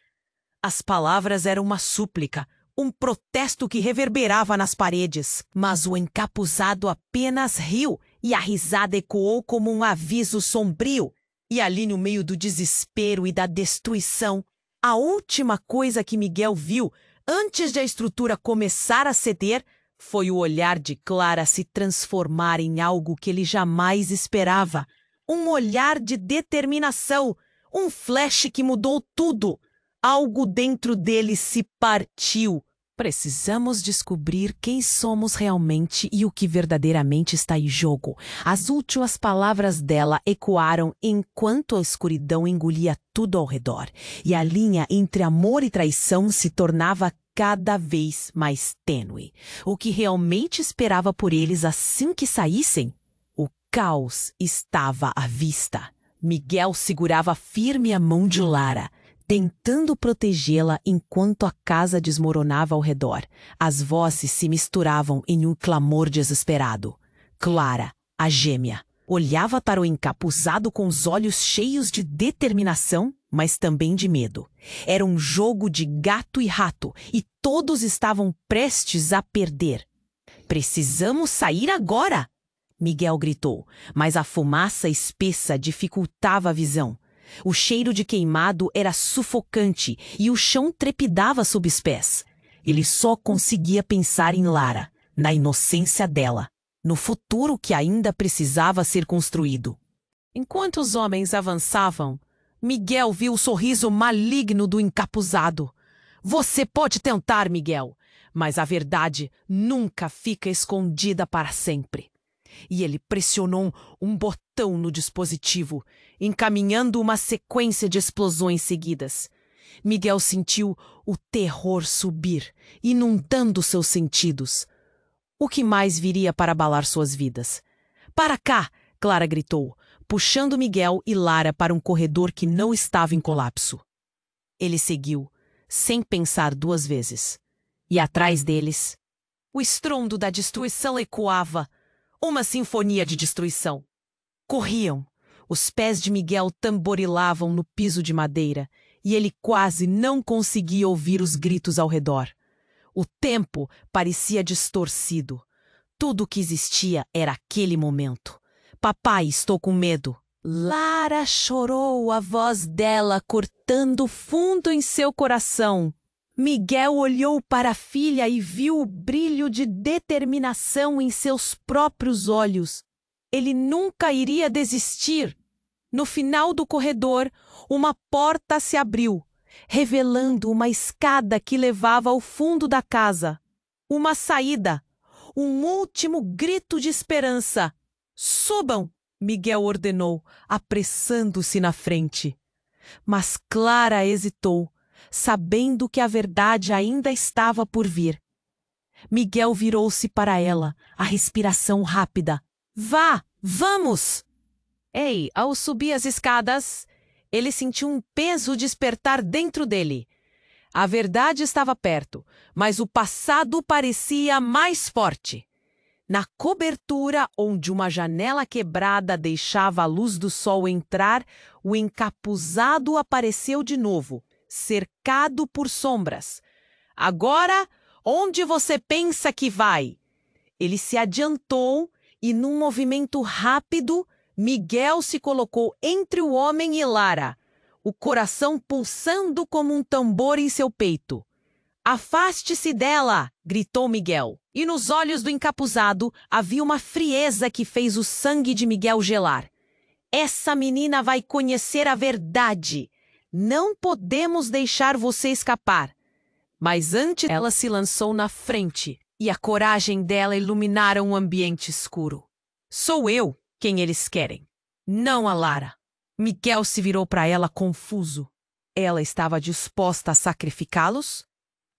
As palavras eram uma súplica, um protesto que reverberava nas paredes. Mas o encapuzado apenas riu e a risada ecoou como um aviso sombrio. E ali no meio do desespero e da destruição, a última coisa que Miguel viu antes de a estrutura começar a ceder foi o olhar de Clara se transformar em algo que ele jamais esperava. Um olhar de determinação, um flash que mudou tudo. Algo dentro dele se partiu. Precisamos descobrir quem somos realmente e o que verdadeiramente está em jogo. As últimas palavras dela ecoaram enquanto a escuridão engolia tudo ao redor. E a linha entre amor e traição se tornava cada vez mais tênue. O que realmente esperava por eles assim que saíssem? O caos estava à vista. Miguel segurava firme a mão de Lara, tentando protegê-la enquanto a casa desmoronava ao redor. As vozes se misturavam em um clamor desesperado. Clara, a gêmea, olhava para o encapuzado com os olhos cheios de determinação, mas também de medo. Era um jogo de gato e rato, e todos estavam prestes a perder. Precisamos sair agora! Miguel gritou, mas a fumaça espessa dificultava a visão. O cheiro de queimado era sufocante e o chão trepidava sob os pés. Ele só conseguia pensar em Lara, na inocência dela, no futuro que ainda precisava ser construído. Enquanto os homens avançavam, Miguel viu o sorriso maligno do encapuzado. Você pode tentar, Miguel, mas a verdade nunca fica escondida para sempre. E ele pressionou um botão no dispositivo, encaminhando uma sequência de explosões seguidas. Miguel sentiu o terror subir, inundando seus sentidos. O que mais viria para abalar suas vidas? Para cá! Clara gritou, puxando Miguel e Lara para um corredor que não estava em colapso. Ele seguiu, sem pensar duas vezes. E atrás deles, o estrondo da destruição ecoava, uma sinfonia de destruição. Corriam. Os pés de Miguel tamborilavam no piso de madeira, e ele quase não conseguia ouvir os gritos ao redor. O tempo parecia distorcido. Tudo o que existia era aquele momento. Papai, estou com medo. Lara chorou, a voz dela cortando fundo em seu coração. Miguel olhou para a filha e viu o brilho de determinação em seus próprios olhos. Ele nunca iria desistir. No final do corredor, uma porta se abriu, revelando uma escada que levava ao fundo da casa. Uma saída. Um último grito de esperança. Subam! Miguel ordenou, apressando-se na frente. Mas Clara hesitou, sabendo que a verdade ainda estava por vir. Miguel virou-se para ela, a respiração rápida. Vá, vamos! Ei, ao subir as escadas, Ele sentiu um peso despertar dentro dele. A verdade estava perto, mas o passado parecia mais forte. Na cobertura, onde uma janela quebrada deixava a luz do sol entrar, o encapuzado apareceu de novo, cercado por sombras. Agora, onde você pensa que vai? Ele se adiantou e, num movimento rápido, Miguel se colocou entre o homem e Lara, o coração pulsando como um tambor em seu peito. "Afaste-se dela!" gritou Miguel. E nos olhos do encapuzado havia uma frieza que fez o sangue de Miguel gelar. "Essa menina vai conhecer a verdade. Não podemos deixar você escapar." Mas antes ela se lançou na frente e a coragem dela iluminara um ambiente escuro. "Sou eu quem eles querem, não a Lara." Miguel se virou para ela confuso. Ela estava disposta a sacrificá-los?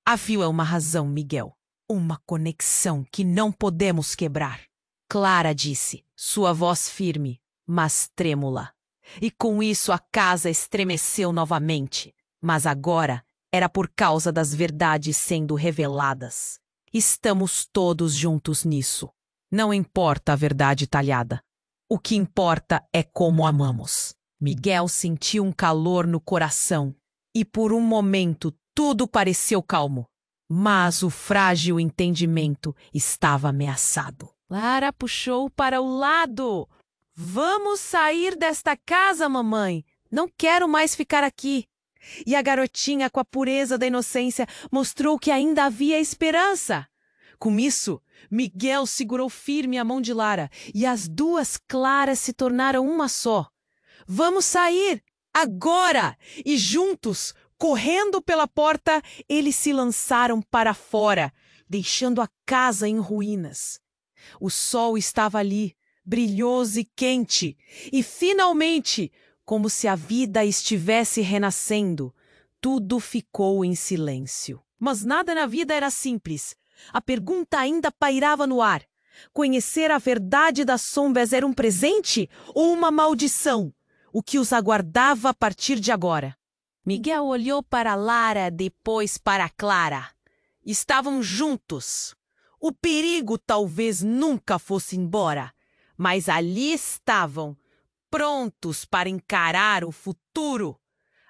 Havia uma razão, Miguel. Uma conexão que não podemos quebrar. Clara disse, sua voz firme, mas trêmula. E com isso a casa estremeceu novamente. Mas agora era por causa das verdades sendo reveladas. Estamos todos juntos nisso. Não importa a verdade talhada. O que importa é como amamos. Miguel sentiu um calor no coração e por um momento tudo pareceu calmo. Mas o frágil entendimento estava ameaçado. Lara puxou para o lado. "Vamos sair desta casa, mamãe. Não quero mais ficar aqui." E a garotinha, com a pureza da inocência, mostrou que ainda havia esperança. Com isso, Miguel segurou firme a mão de Lara e as duas Claras se tornaram uma só. "Vamos sair! Agora!" E juntos, correndo pela porta, eles se lançaram para fora, deixando a casa em ruínas. O sol estava ali, brilhoso e quente, e finalmente, como se a vida estivesse renascendo, tudo ficou em silêncio. Mas nada na vida era simples. A pergunta ainda pairava no ar. Conhecer a verdade das sombras era um presente ou uma maldição? O que os aguardava a partir de agora? Miguel olhou para Lara, depois para Clara. Estavam juntos. O perigo talvez nunca fosse embora, mas ali estavam, prontos para encarar o futuro.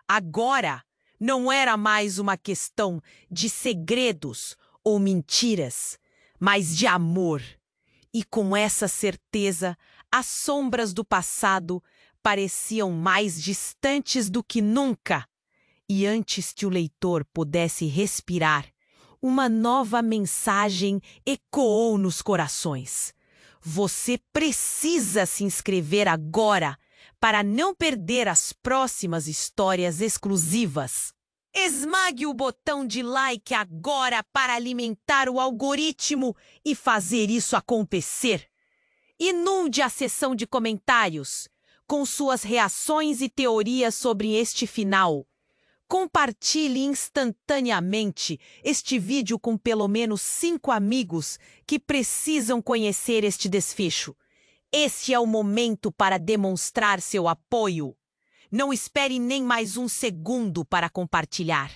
Agora não era mais uma questão de segredos ou mentiras, mas de amor. E com essa certeza, as sombras do passado pareciam mais distantes do que nunca. E antes que o leitor pudesse respirar, uma nova mensagem ecoou nos corações. Você precisa se inscrever agora para não perder as próximas histórias exclusivas. Esmague o botão de like agora para alimentar o algoritmo e fazer isso acontecer. Inunde a seção de comentários com suas reações e teorias sobre este final. Compartilhe instantaneamente este vídeo com pelo menos 5 amigos que precisam conhecer este desfecho. Este é o momento para demonstrar seu apoio. Não espere nem mais um segundo para compartilhar.